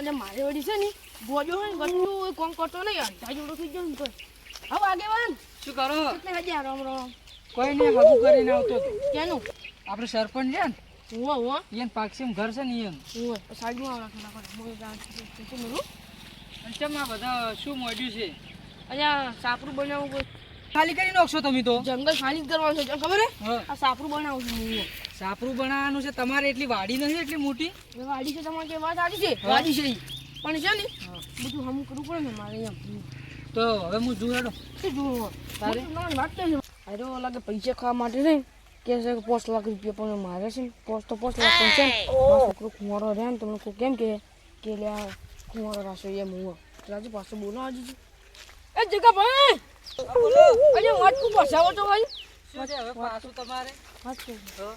અને મારે વળી છે ને બોજો હોય ને ગટલું કોમ કરતો નહીં યાર તાજો જોડો થઈ ગયો ને તો હવે આગેવાન શું કરો? એટલે હજી રામ રામ કોઈ નહીં, હગું કરીને આવતો હતો. કેનું આપણે સરપંચ છે ને હુઆ હુઆ ઈયન પાક્ષીમ ઘર છે ને ઈયન. હુઆ સાઈડમાં રાખના કરે મોય ગાં શું મળું અને ચમ આ બધા શું મોડ્યું છે? અહીંયા સાપરું બનાવવું કોઈ ખાલી કરી નાખશો તમે તો. જંગલ ખાલી જ કરવાનું છે ખબર હે હા. આ સાપરું બનાવું છું હું સાપરું બનાવવાનું છે. તમારે એટલી વાડી નથી એટલી મોટી? હવે વાડી છે તમારે કે વાત આડી છે વાડી છે ઈ. પણ છે ને બધું હમ કરવું પડે ને મારે એમ તો હવે હું જોઈ હેડો. શું જોવું તારે? વાત છે અરે લાગે પૈસા ખાવા માટે ને કે છે કે 5 લાખ રૂપિયા પણ મારે છે ને 5 લાખ પણ છે ને મારો છોકરો કુંવારો રહે ને તમને કોઈ કેમ કે લે આ કુંવારો રાશો એમ હું રાજુ પાછો બોલો આજે એ જગા ભાઈ બોલો. અરે વાત કો બસાવો તો ભાઈ શું છે હવે પાછું તમારે? વાત કો હા.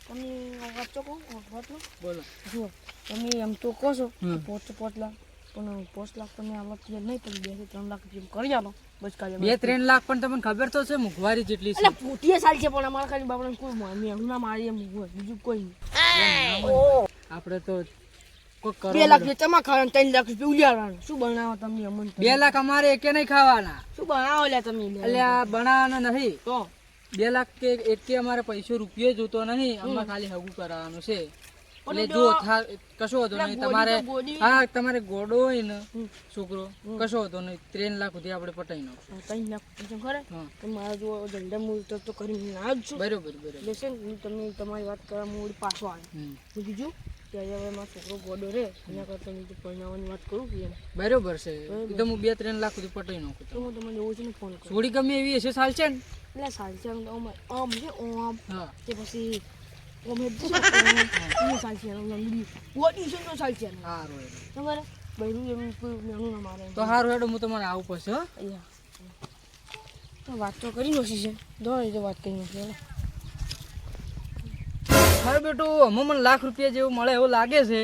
તમે વાત તો કહો વાત નો બોલો. જુઓ તમે એમ તો કહો છો હમ. 5 લાખ પણ 5 લાખ તમને આવત નહીં તમે 2 થી 3 લાખ રૂપિયા કરી આલો બસ કાલે 2-3 લાખ પણ તમને ખબર તો છે મોંઘવારી જેટલી છે. એટલે પોતીએ સાલ છે પણ અમારા ખાલી બાપડાને કોઈ મેળું ના મારી એમ હોય બીજું કોઈ નહીં આપણે તો કોઈ કરો 2 લાખ રૂપિયા તમારે ખાવાનું 3 લાખ રૂપિયા ઉલિયાવાનું શું બનાવો તમે અમને 2 લાખ અમારે એકે નહીં ખાવાના. શું બનાવો લે તમે એટલે આ બનાવવાના નહીં. તો 2 લાખ કે એકે અમારે પૈસો રૂપિયો જોતો નહીં. અમારે ખાલી હગું કરાવવાનું છે. એટલે પણ જો જો કશો વાંધો નહીં. ગોડી તમારે તો ગોડી. હા તમારે ગોડો હોય ને હમ. છોકરો કશો વાંધો નહીં. 3 લાખ સુધી આપણે પટાઈ નાખશું. 3 લાખ રૂપિયા ખરે હા તો મારા જો ધંધા મૂળ તો કરીને ના જ છું બરોબર બરોબર. એટલે છે ને હું તમે તમારી વાત કરવા મૂળ પાછો આવે હમ. બીજું કે હવે મારો છોકરો ગોડો રે એના કરતા હું તો પરિણામની વાત કરું કે એમ બરોબર છે. એકદમ હું 2-3 લાખ સુધી પટાઈ નાખું. તો હું તમને એવું છે ને ફોન કરું થોડી ગમે એવી હશે ચાલ છે ને. એટલે સાલસે આમ છે આમ હા તે પછી ઓમ હેડ છે હું સાલસે લંગડી ગોડી છે તો સાલસે સારું હેડો. તમારે બૈરું એમ કોઈ મેણું ના મારે તો સારું હેડો હું તમારે આવું પછી હો. અહીંયા તો વાત તો કરી નોશી છે દોડ રીતે વાત કરી નોશી હા બેટું હમણાં મને લાખ રૂપિયા જેવું મળે એવું લાગે છે.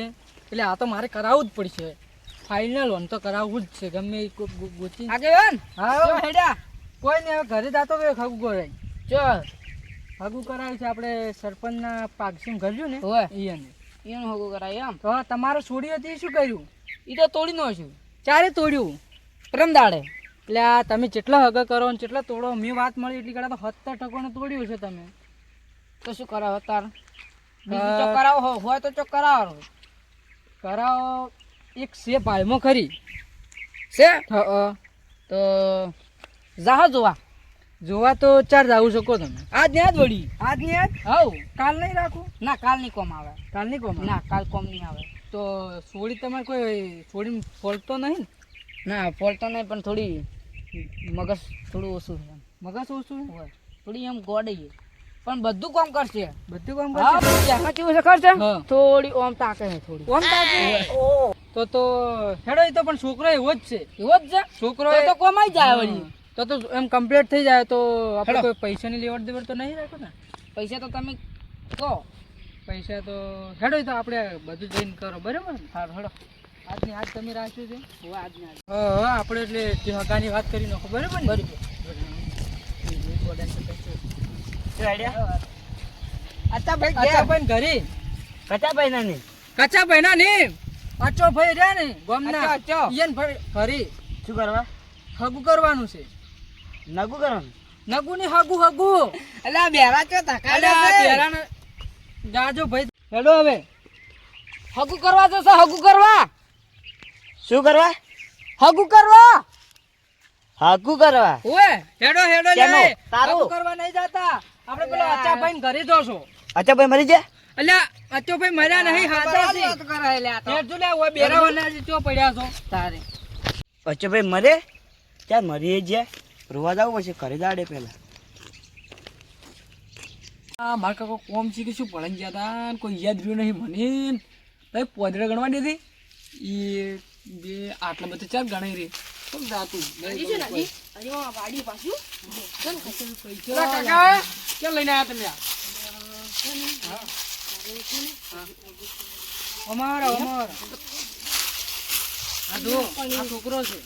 એટલે આ તો મારે કરાવવું જ પડશે. ફાઇનલ ઓન તો કરાવવું જ છે ગમે એ ગોચી. આગેવાન હા હેડ્યા કોઈ નહીં હવે ઘરે જાતો કે હગું કરાય. ચાલ હગું કરાય છે આપણે સરપંચના પાક્ષીમ ઘર રહ્યું ને હોય ઈયને. એનું હગું કરાય એમ તો તમારે છોડી હતી શું કર્યું? એ તો તોડી નો છું ચારે તોડ્યું. પરમ દાડે એટલે આ તમે જેટલા હગા કરો ને જેટલા તોડો મેં વાત મળી એટલી કડા તો 70% તોડ્યું છે તમે. તો શું કરાવો તાર બીજું તો કરાવો હોય તો ચોક કરાવો કરાવો એક છે ભાઈમાં ખરી છે હા. તો જાહો જોવા જોવા તો ચાર જાવું શકો તમે. આજ ને આજ વળી આજ ની આજ હવ કાલ નહીં રાખું. ના કાલ ની કોમ આવે કાલ નહીં કોમ. ના કાલ કોમ નહીં આવે તો છોડી તમારે કોઈ છોડી ફોલતો નહીં ને? ના ફોલતો નહીં પણ થોડી મગજ થોડું ઓછું છે મગજ ઓછું હોય થોડી એમ ગોડી પણ બધું કામ કરશે બધું કામ હા કરશે. એમાં કેવું છે ખબર છે હા. થોડી ઓમ તાકે છે થોડી કોમ તાકે? તો હેડો એ તો પણ છોકરો એવો જ છે. એવો જ છે છોકરો તો કોમાઈ જાય વળી તો એમ કમ્પ્લીટ થઈ જાય તો આપણે હેડો. કોઈ પૈસાની લેવડ દેવડ તો નહીં રાખો ને? પૈસા તો તમે કહો પૈસા તો હેડો એ તો આપણે બધું જઈને કરો બરાબર ને? સારું હેડો. આજની આજ તમે રાખ્યું છે. હવે આજ ને આજ હા આપણે એટલે જે હગાની વાત કરી નાખો બરાબર ને? બરાબર અચ્છા ભાઈ અચ્છા ભાઈ ઘરે કચા ભાઈ ના નહીં કચ્ચા ભાઈ ના ને અચ્છો ભાઈ રહ્યા ને ગોમના અચ્છો. ઈયન ભાઈ ઘરે શું કરવા હગું કરવાનું છે. નગુ કરવાનું નગુ ની હગું એટલે બેરા ચો પેરાને જાજો ભાઈ હેડો હવે. હગુ કરવા જશે હગુ કરવા શું કરવા? હગુ કરવા હાકુ કરવા? ઓએ હેડો હેડો કેનો? લે તારું? હગું કરવા નહીં જાતા આપણે પેલો અચ્ચા ભાઈ ઘરે જોશો. અચ્છા ભાઈ મરી ગયા? અલ્યા અચ્ચો ભાઈ મર્યા નહીં હાથા છે. હેડજો લે ઓય બેરાવાના જે ચો પડ્યા છો તારે. અચ્છા ભાઈ મરે? ત્યાં મરી ગયા રોવા જવું પછી ઘરે દાડે પેલા. આ મારા કાકો કોમ છે કે શું પડી ગયા હતા કોઈ યાદ રહ્યું નહીં મને. ભાઈ પોદરા ગણવા દીધી એ બે આટલા બધા ચાર ગણાઈ રહી શું જાતું વાડી પાછું કાકા ક્યાં લઈને આવ્યા તમે? અમારા આ જો આ છોકરો છે.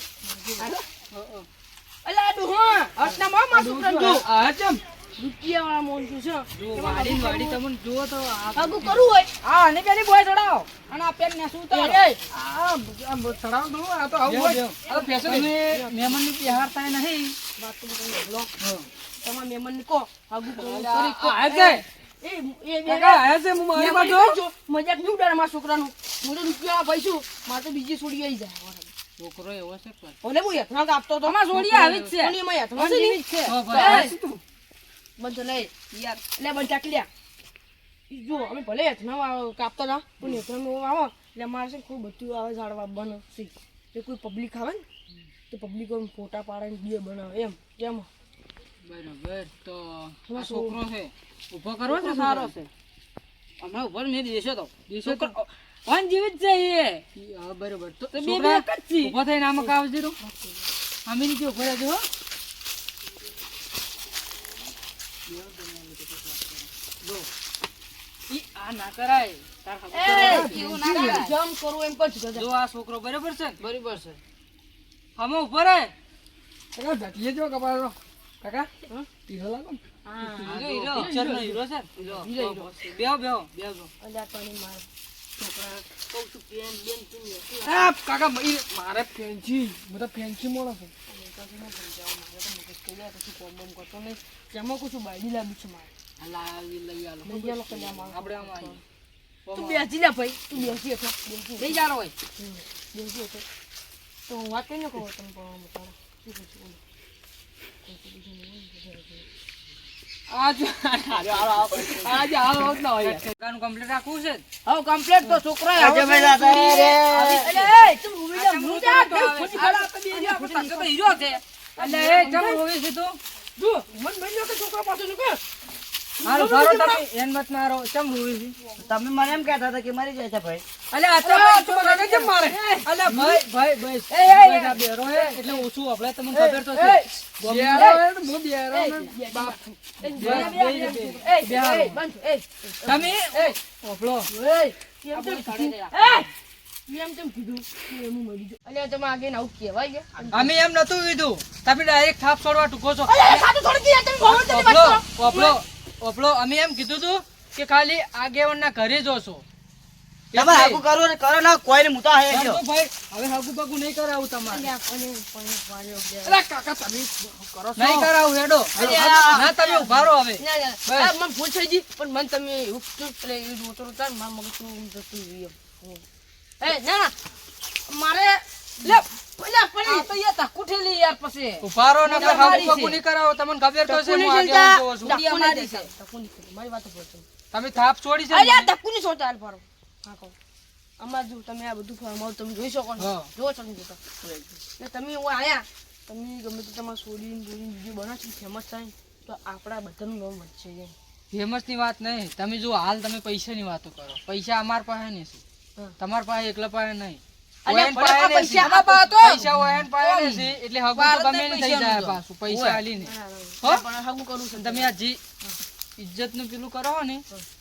અલા ડુહા હસના માં માં છોકરાને જો આ ચમ રૂપિયાવાળા માણસો છે. જો તમારે વાડી હગું તમને જુઓ તો આ હગું કરવું હોય આ અને પેલી બોય ચડાવો અને આ પેન ને શું એ, તારો એ, આ ચડાવો તો આ તો આવું હોય આ તો ફેશન તમે મહેમાનની બિહારતા નહીં વાત તો તમે બોલો. તમારા મહેમાનને કહો હગું કરવું આ કરી કહો. આ છે. એ બે કાકા આયા છે હું મારી મહેમાન બાજુ કરજો. મજાક નહીં ઉડાડે મારા છોકરાનું. હું તો રૂપિયા ભાઈ છું મારે તો બીજી છોડી આવી જાય. છોકરો એવો છે પણ ઓલે હું હેઠમાં કાપતો હતો. અમાર છોડી આવી જ છે. પણ એમાં હેઠમાં છે ને. હા ભાઈ એ, બંધ લઈ યાર એટલે બંધ ચાકી લ્યા. ઈ જો અમે ભલે હેઠમાં કાપતા હતા પણ હેઠમાં આવો એટલે મારે છે ને ખૂબ બધું આવે ઝાડવા બને છે. એ કોઈ પબ્લિક આવે ને તો પબ્લિક ફોટા પાડે ને બે બનાવે એમ કેમ બરાબર તો તમારો આ છોકરો છે ઉભો કરવો છે સારો છે હમણાં ઉપર મેં દેશો તો દેશો તો કોણ જીવિત છે એ હા બરાબર તો બે બે એક જ છે ઉભો થઈને આમાં કાવ જીરો અમે નીચે ઉભો રહેજો હો જો ઈ આ ના કરાય તાર એવું ના કરાય. જમ કરવું એમ પણ છે. જો આ છોકરો બરાબર છે ને? બરાબર છે. આમાં ઉભો રહે કાકા ઢકીએ જો કપાળો કાકા હીરો લાગો ને હીરો પિક્ચરનો હીરો છે હીરો બેહો બેહો બેહો અલ્યા પાણી માર છોકરા કહું છું પેન બેન તું ને આ કાકા મારે ફેન્સી બધા ફેન્સી મોળો છે કેમાં કુછ બાયડી લાવી છે મારે લઈ આલો લઈ આલો કલ્યા માર આપણે આમાં આવીએ. તું બેસી લે ભાઈ તું બેસી હતો લઈ જારો હોય બેસી હતો તો હું વાત કરીને કહું તમે પણ બતાડો શું પૂછું આજ આવો જ ના હોય કાનું કમ્પ્લીટ રાખવું છે હવે કમ્પ્લીટ તો છોકરા અજયભાઈ દાદા રે. અરે એ તું ઉભી જા હું જા તો ખોટી ખરા આપે બે જા આપણે તો હીરો છે એટલે એ ચમ હોવી છે તું જો મન બન્યો કે છોકરા પાછો નીકળ હારું ફારો તમે એન મત મારો ચમ હોવી છે તમે મને એમ કહેતા હતા કે મરી જાય છે ભાઈ. અલે આ તો મને કેમ મારે અલે ભાઈ બસ બસ આ બેરો હે એટલે ઓછું આપણે તમને ખબર તો છે બેરો હે હું બેરો ને બાપ તમે ઓફલો અમે એમ નતું કીધું તમે ડાયરેક્ટ થાપ છોડવા ટૂંકો છો ઓફલો ઓફલો અમે એમ કીધું તું કે ખાલી આગેવાનના ઘરે જોશો તમે હાકુ કરો ને કરો ના કોઈને હું તો આયા ભાઈ ગયો. હવે હાગુ બાગુ નહીં કરાવું તમારે અલા કાકા તમે કરો નહીં કરાવું હેડો અલ્યા. ના તમે ઉભા રહો હવે ભૂલ થઈ ગઈ પણ મને તમે એવું ના મારે લે પેલા પડી તો યાર તાકુ ઠેલી યાર પછી ઉભા રહો ને ઉડિયા હાગુ મારી બાગુ છે. નહીં કરાવો તમને ખબર તો છે હું ટકુની આગેવાન જોઉં છું. ઉડિયા મારી છે ટકુની મારી વાત બોલતો તમે થાપ છોડી છે અલ્યા ને? ટકુની સોટા હાલ પાડો હા કહો અમાર જો તમે આ બધું ફરમાવું તમે જોઈ શકો ને હા. જો છો ને જોતા ને તમે હું આયા તમે ગમે તે તમારે સોડીને બોડીને બીજું બનાવ છે ફેમસ થાય ને તો આપણા બધાનું નામ વધશે એમ ફેમસ ની વાત નહીં તમે જો હાલ તમે પૈસાની વાતો કરો પૈસા અમાર પાસે નહીં છે હા. તમાર પાસે એકલા પાસે નહીં અલ્યા, ઓયન ભલે પાસે પૈસા નહીં છે. આમાં પાસે તો. પૈસા ઓયન પાસે નહીં છે એટલે હગું તો ભારતને ગમે નહીં થઈ પૈસાનું જાય તો. પાછું પૈસા આલીને હો? પણ હાગું કરું છું તમે આ જી ઇજ્જત નું પેલું કરો ને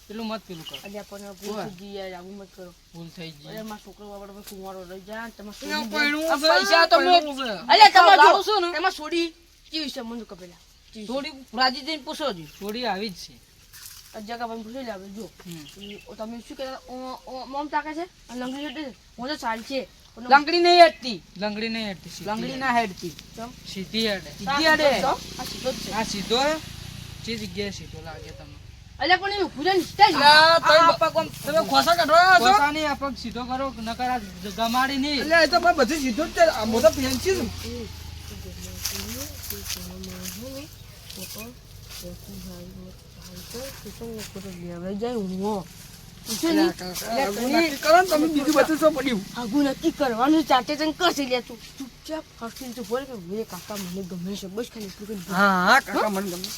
પેલું મત પેલું કરો અલ્યા પણ ભૂલ થઈ ગઈ યાર આવું મત કરો ભૂલ થઈ ગઈ અરે મારા છોકરો બાબા કુંવારો રહી જાય ને તમારે એના છોડી પૈણું આ છે, પૈસા તો મેં પૈણું છે. અલ્યા તમારે લાવું જો છું ને. એમાં છોડી કેવી છે મને કહો પેલા થોડી રાજી જઈને પૂછો જી થોડી આવી જ છે જગા પણ પૂછી લે જો હમ. તમે શું કહેતા મોમ તાકે છે અને લંગડી હેઠે છે હું તો સારી છે પણ લંગડી નહીં હેડતી લંગડી નહીં હેડતી સીધી લંગડી હેડે. ના હેડતી. ચમ. સીધી હેડે સીધી હેડે. આ સીધો જ છે આ સીધો જે જગ્યાએ સીધો લાગે તમને અલ્યા પણ એ ભૂલે નિષ્ઠા જ. અલ્યા, તોય આ પગ આમ તમે ખોસા કાઢવા ખોસા નહીં આ પગ સીધો કરો નકર આ ગમાડી નહીં એટલે એ તો બધું સીધો જ છે આ મોટો ફેન્સી છું કરો ને તમે બીજું બધું શું પડ્યું આગું નક્કી કરવાનું ચાટે જણ કરશે લે તું ચૂપચાપ હસીને તું બોલે કે હવે કાકા મને ગમે છે બસ ખાલી એટલું કરી હા કાકા મને ગમે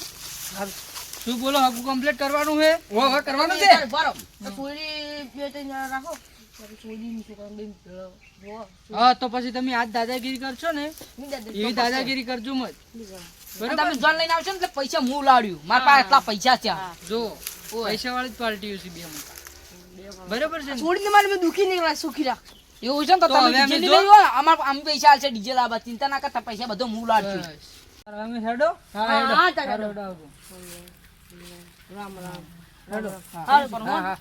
શું બોલો હગું કમ્પ્લીટ કરવાનું છે હવે કરવાનું છે બારો થોડી બે ત્રણ જણા રાખો ચોરી છોકરા બેન હા તો પછી તમે આજ દાદાગીરી કરશો ને એવી દાદાગીરી કરજો મત તમે જોન લઈને આવશો ને એટલે પૈસા હું લાડ્યું મારા પાસે એટલા પૈસા છે. જો પૈસા વાળી જ પાર્ટી છે બે બરાબર છે ને? છોડીને મારે મેં દુખી નહીં રાખે સુખી રાખ એવું છે ને તો તો તમે હવે અમે ડીજે જો- લઈ લો અમાર આમ પૈસા આલશે ડીજે લાવવા ચિંતા ના કરતા પૈસા બધો હું લાડશું. બસ. અમે હેડો હા, હા, તારે હેડો. હેડો આવજો. રામ રામ. હેડો. હારું કરો, હો.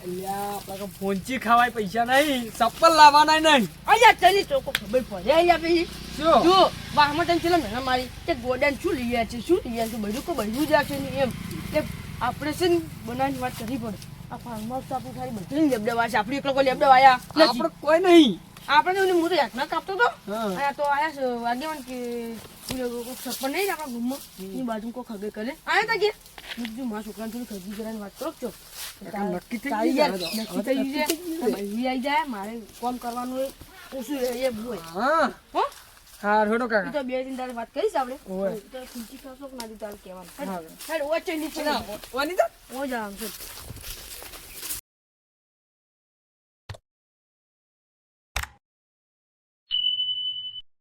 અલ્યા આપણા તો ફોનચી ખાવાય પૈસા નહીં ચપ્પલ લાવવાના નહીં અહીંયા તને ચોખ્ખો ખબર પડે અહીંયા પછી શું જો વાહમાં તને ચલો મહેનત મારી તે ગોડાને શું લઈ આવ્યા છે શું લઈ આવ્યા છે બધું કોઈ બધું જ છે ને એમ કે આપણે છે ને બનાવવાની વાત કરવી પડે આ ફાર્મ હાઉસ તો આપણું ખાલી બધી લેબડા છે આપણે એકલો કોઈ લેબડા વાયા આપણે કોઈ નહીં આપણે તો હું તો યાદના કાપતો હતો હા. અહીંયા તો આયા છે વાગ્યામાં કે કોઈ સરપંચ નહીં આપણા ગામમાં એની બાજુ કોઈ ખબર કરે આયા તા કે મેં કીધું મારા છોકરાને થોડી ખરીદી કરવાની વાત કરો છો નક્કી થઈ તારી ગયું યાર, ને? નક્કી થઈ ગયું છે. ભાઈ આવી જાય મારે કામ કરવાનું હોય ઓછું રહે એમ હોય હા હો હા હેડો ઈ કાકા તો બે દિન તારે વાત કરીશ આપણે ઓવે. તો ખુશી થશો કે ના તારે કહેવાનું હા. હેડ ઓચે નીચે વાની તો ઓ જ આમ છે